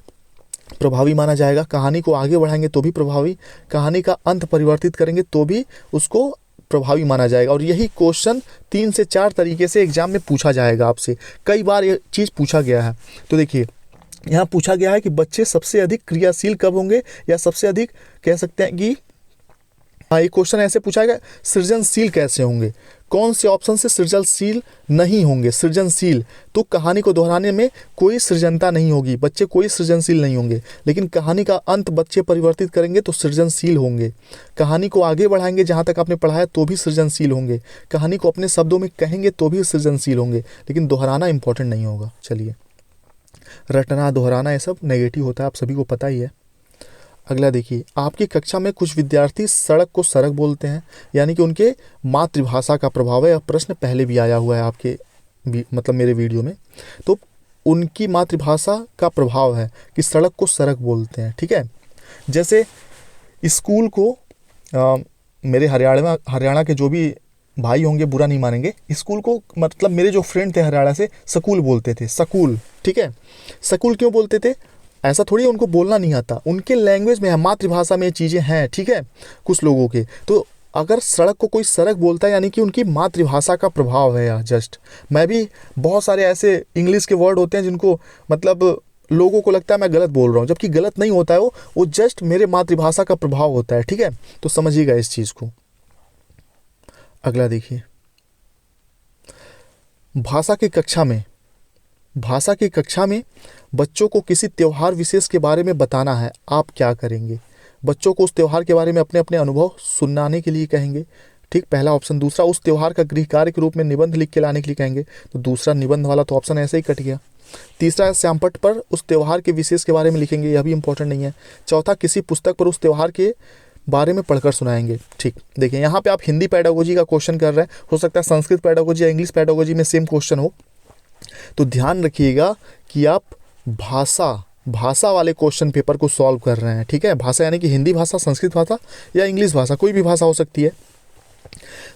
Speaker 1: प्रभावी माना जाएगा, कहानी को आगे बढ़ाएंगे तो भी प्रभावी, कहानी का अंत परिवर्तित करेंगे तो भी उसको प्रभावी माना जाएगा। और यही क्वेश्चन 3 से 4 तरीके से एग्जाम में पूछा जाएगा आपसे, कई बार ये चीज़ पूछा गया है। तो देखिए, यहाँ पूछा गया है कि बच्चे सबसे अधिक क्रियाशील कब होंगे, या सबसे अधिक कह सकते हैं कि, हाँ, एक क्वेश्चन ऐसे पूछा गया, सृजनशील कैसे होंगे? कौन से ऑप्शन से सृजनशील नहीं होंगे? सृजनशील, तो कहानी को दोहराने में कोई सृजनता नहीं होगी, बच्चे कोई सृजनशील नहीं होंगे। लेकिन कहानी का अंत बच्चे परिवर्तित करेंगे तो सृजनशील होंगे। कहानी को आगे बढ़ाएंगे जहाँ तक आपने पढ़ाया तो भी सृजनशील होंगे। कहानी को अपने शब्दों में कहेंगे तो भी सृजनशील होंगे, लेकिन दोहराना इंपॉर्टेंट नहीं होगा। चलिए, रटना, दोहराना, ये सब नेगेटिव होता है, आप सभी को पता ही है। अगला देखिए, आपकी कक्षा में कुछ विद्यार्थी सड़क को सरक बोलते हैं, यानी कि उनके मातृभाषा का प्रभाव है। यह प्रश्न पहले भी आया हुआ है आपके मतलब मेरे वीडियो में। तो उनकी मातृभाषा का प्रभाव है कि सड़क को सरक बोलते हैं, ठीक है। जैसे स्कूल को मेरे हरियाणा के जो भी भाई होंगे बुरा नहीं मानेंगे, स्कूल को मतलब मेरे जो फ्रेंड थे हरियाणा से, स्कूल बोलते थे, स्कूल, ठीक है। स्कूल क्यों बोलते थे? ऐसा थोड़ी उनको बोलना नहीं आता, उनके लैंग्वेज में है, मातृभाषा में ये चीज़ें हैं, ठीक है, कुछ लोगों के। तो अगर सड़क को कोई सड़क बोलता है यानी कि उनकी मातृभाषा का प्रभाव है यहाँ जस्ट। मैं भी बहुत सारे ऐसे इंग्लिश के वर्ड होते हैं जिनको मतलब लोगों को लगता है मैं गलत बोल रहा हूँ, जबकि गलत नहीं होता है, वो जस्ट मेरे मातृभाषा का प्रभाव होता है, ठीक है। तो समझिएगा इस चीज़ को। अगला देखिए, भाषा की कक्षा में बच्चों को किसी त्यौहार विशेष के बारे में बताना है, आप क्या करेंगे? बच्चों को उस त्यौहार के बारे में अपने अपने अनुभव सुनाने के लिए कहेंगे, ठीक, पहला ऑप्शन। दूसरा, उस त्यौहार का गृह कार्य के रूप में निबंध लिख के लाने के लिए कहेंगे, तो दूसरा निबंध वाला तो ऑप्शन ऐसे ही कट गया। तीसरा, श्यामपट्ट पर उस त्यौहार के विशेष के बारे में लिखेंगे, यह भी इंपॉर्टेंट नहीं है। चौथा, किसी पुस्तक पर उस त्यौहार के बारे में पढ़कर सुनाएंगे, ठीक। देखिए यहाँ पे आप हिंदी पेडागोजी का क्वेश्चन कर रहे हैं, हो सकता है संस्कृत पेडागोजी या इंग्लिश पेडागोजी में सेम क्वेश्चन हो, तो ध्यान रखिएगा कि आप भाषा वाले क्वेश्चन पेपर को सॉल्व कर रहे हैं, ठीक है। भाषा यानी कि हिंदी भाषा, संस्कृत भाषा या इंग्लिश भाषा, कोई भी भाषा हो सकती है।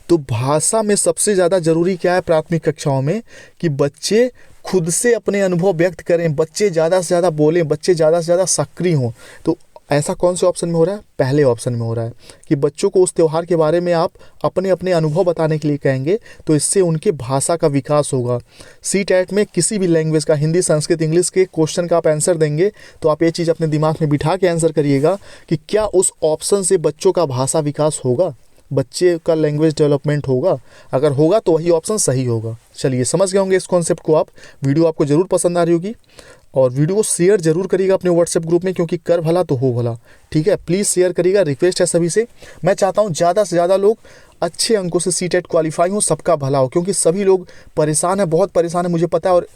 Speaker 1: तो भाषा में सबसे ज़्यादा जरूरी क्या है प्राथमिक कक्षाओं में, कि बच्चे खुद से अपने अनुभव व्यक्त करें, बच्चे ज़्यादा से ज़्यादा बोलें, बच्चे ज़्यादा से ज़्यादा सक्रिय हों। तो ऐसा कौन से ऑप्शन में हो रहा है? पहले ऑप्शन में हो रहा है कि बच्चों को उस त्यौहार के बारे में आप अपने अपने अनुभव बताने के लिए कहेंगे, तो इससे उनके भाषा का विकास होगा। सीटेट में किसी भी लैंग्वेज का, हिंदी, संस्कृत, इंग्लिश के क्वेश्चन का आप आंसर देंगे तो आप ये चीज़ अपने दिमाग में बिठा के आंसर करिएगा कि क्या उस ऑप्शन से बच्चों का भाषा विकास होगा, बच्चे का लैंग्वेज डेवलपमेंट होगा। अगर होगा तो वही ऑप्शन सही होगा। चलिए, समझ गए होंगे इस कॉन्सेप्ट को आप। वीडियो आपको ज़रूर पसंद आ रही होगी और वीडियो को शेयर जरूर करिएगा अपने व्हाट्सएप ग्रुप में, क्योंकि कर भला तो हो भला, ठीक है। प्लीज़ शेयर करिएगा, रिक्वेस्ट है सभी से। मैं चाहता हूँ ज़्यादा से ज़्यादा लोग अच्छे अंकों से सीटेट क्वालिफाई हो, सबका भला हो, क्योंकि सभी लोग परेशान है, बहुत परेशान है, मुझे पता है, और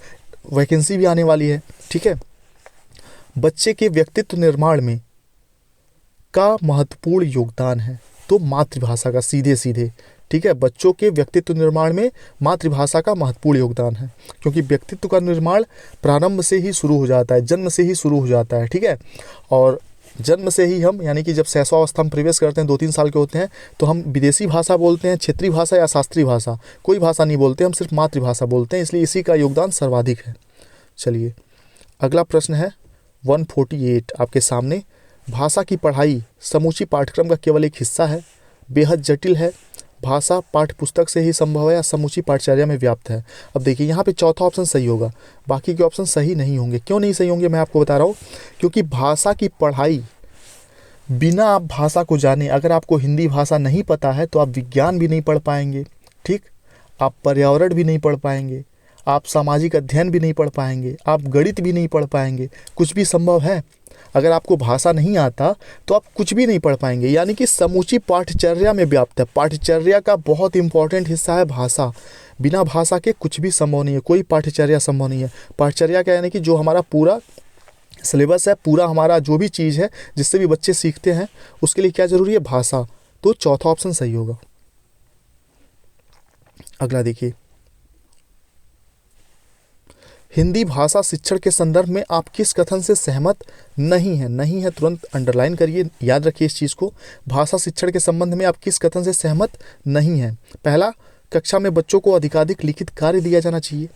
Speaker 1: वैकेंसी भी आने वाली है, ठीक है। बच्चे के व्यक्तित्व निर्माण में का महत्वपूर्ण योगदान है, तो मातृभाषा का, सीधे, ठीक है। बच्चों के व्यक्तित्व निर्माण में मातृभाषा का महत्वपूर्ण योगदान है, क्योंकि व्यक्तित्व का निर्माण प्रारंभ से ही शुरू हो जाता है, जन्म से ही शुरू हो जाता है, ठीक है। और जन्म से ही हम, यानी कि जब शैशवावस्था में प्रवेश करते हैं, 2-3 साल के होते हैं, तो हम विदेशी भाषा बोलते हैं, क्षेत्रीय भाषा या शास्त्रीय भाषा, कोई भाषा नहीं बोलते, हम सिर्फ मातृभाषा बोलते हैं, इसलिए इसी का योगदान सर्वाधिक है। चलिए, अगला प्रश्न है 148 आपके सामने। भाषा की पढ़ाई समूची पाठ्यक्रम का केवल एक हिस्सा है, बेहद जटिल है, भाषा पाठ्य पुस्तक से ही संभव है या समूची पाठचर्या में व्याप्त है। अब देखिए यहाँ पे चौथा ऑप्शन सही होगा, बाकी के ऑप्शन सही नहीं होंगे। क्यों नहीं सही होंगे मैं आपको बता रहा हूँ, क्योंकि भाषा की पढ़ाई बिना आप भाषा को जाने, अगर आपको हिंदी भाषा नहीं पता है तो आप विज्ञान भी नहीं पढ़ पाएंगे, ठीक, आप पर्यावरण भी नहीं पढ़ पाएंगे, आप सामाजिक अध्ययन भी नहीं पढ़ पाएंगे, आप गणित भी नहीं पढ़ पाएंगे, कुछ भी संभव है। अगर आपको भाषा नहीं आता तो आप कुछ भी नहीं पढ़ पाएंगे, यानी कि समूची पाठचर्या में व्याप्त है। पाठचर्या का बहुत इंपॉर्टेंट हिस्सा है भाषा, बिना भाषा के कुछ भी संभव नहीं है, कोई पाठचर्या संभव नहीं है। पाठचर्या का यानी कि जो हमारा पूरा सिलेबस है, पूरा हमारा जो भी चीज़ है जिससे भी बच्चे सीखते हैं, उसके लिए क्या ज़रूरी है? भाषा। तो चौथा ऑप्शन सही होगा। अगला देखिए, हिंदी भाषा शिक्षण के संदर्भ में आप किस कथन से सहमत नहीं है तुरंत अंडरलाइन करिए, याद रखिए इस चीज़ को। भाषा शिक्षण के संबंध में आप किस कथन से सहमत नहीं हैं? पहला, कक्षा में बच्चों को अधिकाधिक लिखित कार्य दिया जाना चाहिए,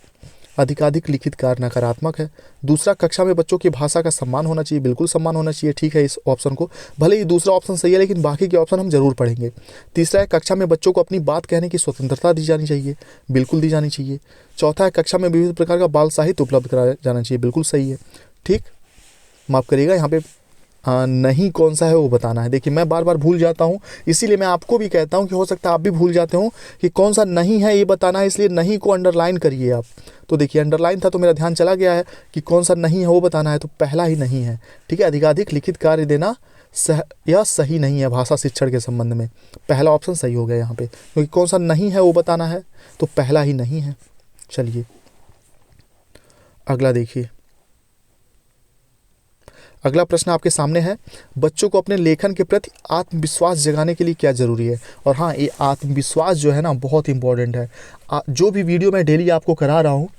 Speaker 1: अधिकाधिक लिखित कार्य नकारात्मक है। दूसरा, कक्षा में बच्चों की भाषा का सम्मान होना चाहिए, बिल्कुल सम्मान होना चाहिए, ठीक है। इस ऑप्शन को, भले ही दूसरा ऑप्शन सही है लेकिन बाकी के ऑप्शन हम जरूर पढ़ेंगे। तीसरा है, कक्षा में बच्चों को अपनी बात कहने की स्वतंत्रता दी जानी चाहिए, बिल्कुल दी जानी चाहिए। चौथा है, कक्षा में विविध प्रकार का बाल साहित्य उपलब्ध कराया जाना चाहिए, बिल्कुल सही है, ठीक। माफ़ करिएगा, यहाँ पे नहीं कौन सा है वो बताना है। देखिए मैं बार बार भूल जाता हूँ, इसीलिए मैं आपको भी कहता हूँ कि हो सकता है आप भी भूल जाते हो कि कौन सा नहीं है ये बताना है, इसलिए नहीं को अंडरलाइन करिए आप। तो देखिए अंडरलाइन था तो मेरा ध्यान चला गया है कि कौन सा नहीं है वो बताना है, तो पहला ही नहीं है, ठीक है। अधिकाधिक लिखित कार्य देना यह सही नहीं है भाषा शिक्षण के संबंध में, पहला ऑप्शन सही हो गया यहाँ पे, क्योंकि कौन सा नहीं है वो बताना है, तो पहला ही नहीं है। चलिए अगला देखिए, अगला प्रश्न आपके सामने है, बच्चों को अपने लेखन के प्रति आत्मविश्वास जगाने के लिए क्या ज़रूरी है? और हाँ, ये आत्मविश्वास जो है ना बहुत इंपॉर्टेंट है। जो भी वीडियो मैं डेली आपको करा रहा हूँ,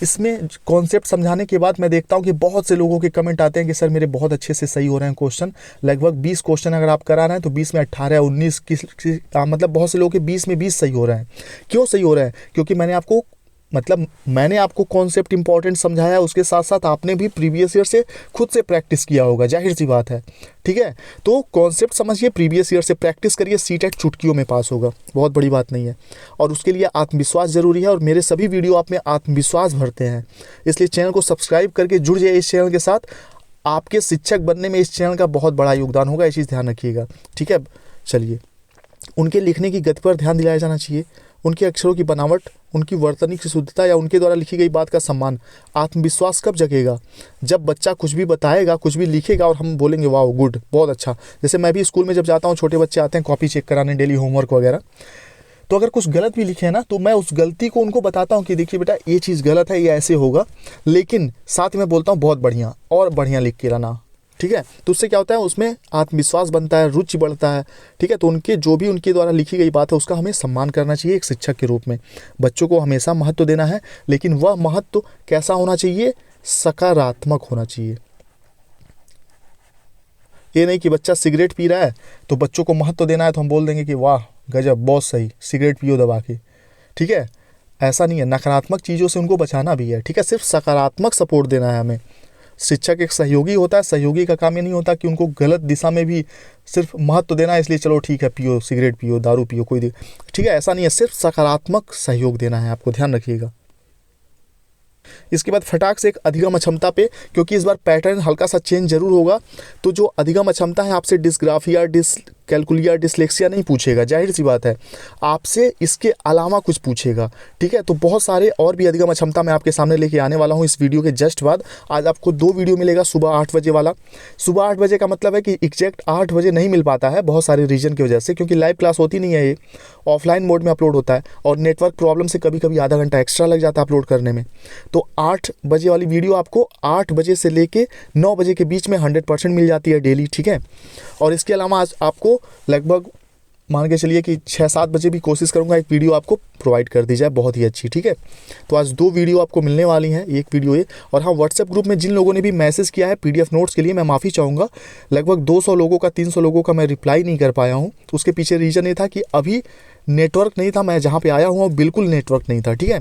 Speaker 1: इसमें कॉन्सेप्ट समझाने के बाद मैं देखता हूँ कि बहुत से लोगों के कमेंट आते हैं कि सर मेरे बहुत अच्छे से सही हो रहे हैं क्वेश्चन। लगभग 20 क्वेश्चन अगर आप करा रहे हैं तो 20 में 18 19 मतलब बहुत से लोगों के 20 में 20 सही हो रहे हैं। क्यों सही हो रहा है? क्योंकि मैंने आपको मतलब मैंने आपको कॉन्सेप्ट इंपॉर्टेंट समझाया, उसके साथ साथ आपने भी प्रीवियस ईयर से खुद से प्रैक्टिस किया होगा, जाहिर सी बात है। ठीक है, तो कॉन्सेप्ट समझिए, प्रीवियस ईयर से प्रैक्टिस करिए, सीटेट चुटकियों में पास होगा, बहुत बड़ी बात नहीं है। और उसके लिए आत्मविश्वास ज़रूरी है, और मेरे सभी वीडियो आप में आत्मविश्वास भरते हैं, इसलिए चैनल को सब्सक्राइब करके जुड़ जाइए इस चैनल के साथ। आपके शिक्षक बनने में इस चैनल का बहुत बड़ा योगदान होगा, ये चीज़ ध्यान रखिएगा। ठीक है, चलिए, उनके लिखने की गति पर ध्यान दिलाया जाना चाहिए, उनके अक्षरों की बनावट, उनकी वर्तनिक शुद्धता या उनके द्वारा लिखी गई बात का सम्मान। आत्मविश्वास कब जगेगा? जब बच्चा कुछ भी बताएगा, कुछ भी लिखेगा और हम बोलेंगे वाह गुड, बहुत अच्छा। जैसे मैं भी स्कूल में जब जाता हूँ, छोटे बच्चे आते हैं कॉपी चेक कराने, डेली होमवर्क वगैरह, तो अगर कुछ गलत भी लिखे है ना, तो मैं उस गलती को उनको बताता हूँ कि देखिए बेटा ये चीज़ गलत है, ये ऐसे होगा, लेकिन साथ में बोलता हूँ बहुत बढ़िया और बढ़िया लिख के लाना। ठीक है, तो उससे क्या होता है, उसमें आत्मविश्वास बनता है, रुचि बढ़ता है। ठीक है, तो उनके जो भी उनके द्वारा लिखी गई बात है उसका हमें सम्मान करना चाहिए एक शिक्षक के रूप में। बच्चों को हमेशा महत्व देना है, लेकिन वह महत्व कैसा होना चाहिए? सकारात्मक होना चाहिए। ये नहीं कि बच्चा सिगरेट पी रहा है तो बच्चों को महत्व देना है तो हम बोल देंगे कि वाह गजब, बहुत सही, सिगरेट पियो दबा के। ठीक है, ऐसा नहीं है, नकारात्मक चीज़ों से उनको बचाना भी है। ठीक है, सिर्फ सकारात्मक सपोर्ट देना है हमें। शिक्षक एक सहयोगी होता है, सहयोगी का काम ये नहीं होता कि उनको गलत दिशा में भी सिर्फ महत्व देना है, इसलिए चलो ठीक है पियो, सिगरेट पियो, दारू पियो, कोई ठीक है, ऐसा नहीं है, सिर्फ सकारात्मक सहयोग देना है आपको, ध्यान रखिएगा। इसके बाद फटाक से एक अधिगम अक्षमता पे, क्योंकि इस बार पैटर्न हल्का सा चेंज जरूर होगा, तो जो अधिगम अक्षमता है आपसे डिस्ग्राफिया, कैलकुलिया, डिसलेक्सिया नहीं पूछेगा, जाहिर सी बात है, आपसे इसके अलावा कुछ पूछेगा। ठीक है, तो बहुत सारे और भी अधिगम अक्षमता मैं आपके सामने लेके आने वाला हूँ इस वीडियो के जस्ट बाद। आज आपको 2 वीडियो मिलेगा, सुबह 8 बजे वाला। सुबह 8 बजे का मतलब है कि एग्जैक्ट 8 बजे नहीं मिल पाता है, बहुत सारे रीजन की वजह से, क्योंकि लाइव क्लास होती नहीं है, ये ऑफलाइन मोड में अपलोड होता है, और नेटवर्क प्रॉब्लम से कभी कभी आधा घंटा एक्स्ट्रा लग जाता है अपलोड करने में। तो 8 बजे वाली वीडियो आपको 8 बजे से लेके 9 बजे के बीच में 100% मिल जाती है डेली। ठीक है, और इसके अलावा आज आपको लगभग मान के चलिए कि 6-7 बजे भी कोशिश करूंगा एक वीडियो आपको प्रोवाइड कर दी जाए, बहुत ही अच्छी। ठीक है, तो आज 2 वीडियो आपको मिलने वाली हैं, एक वीडियो ये। और हाँ, व्हाट्सएप ग्रुप में जिन लोगों ने भी मैसेज किया है पीडीएफ नोट्स के लिए, मैं माफ़ी चाहूँगा, लगभग 200 लोगों का, 300 लोगों का मैं रिप्लाई नहीं कर पाया हूँ। तो उसके पीछे रीज़न ये था कि अभी नेटवर्क नहीं था, मैं जहाँ पे आया हूँ बिल्कुल नेटवर्क नहीं था। ठीक है,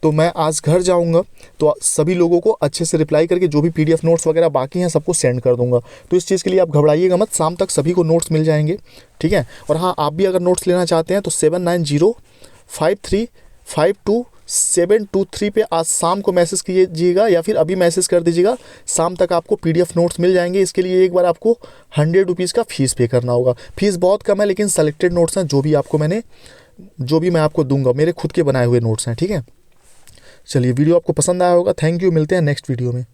Speaker 1: तो मैं आज घर जाऊँगा तो सभी लोगों को अच्छे से रिप्लाई करके जो भी पीडीएफ नोट्स वगैरह बाकी हैं सबको सेंड कर दूँगा। तो इस चीज़ के लिए आप घबराइएगा मत, शाम तक सभी को नोट्स मिल जाएंगे। ठीक है, और हाँ, आप भी अगर नोट्स लेना चाहते हैं तो 7905352723 पे आज शाम को मैसेज कीजिएगा, या फिर अभी मैसेज कर दीजिएगा, शाम तक आपको पीडीएफ नोट्स मिल जाएंगे। इसके लिए एक बार आपको 100 रुपीज़ का फ़ीस पे करना होगा। फ़ीस बहुत कम है, लेकिन सेलेक्टेड नोट्स हैं, जो भी मैं आपको दूंगा मेरे खुद के बनाए हुए नोट्स हैं। ठीक है, चलिए, वीडियो आपको पसंद आया होगा, थैंक यू, मिलते हैं नेक्स्ट वीडियो में।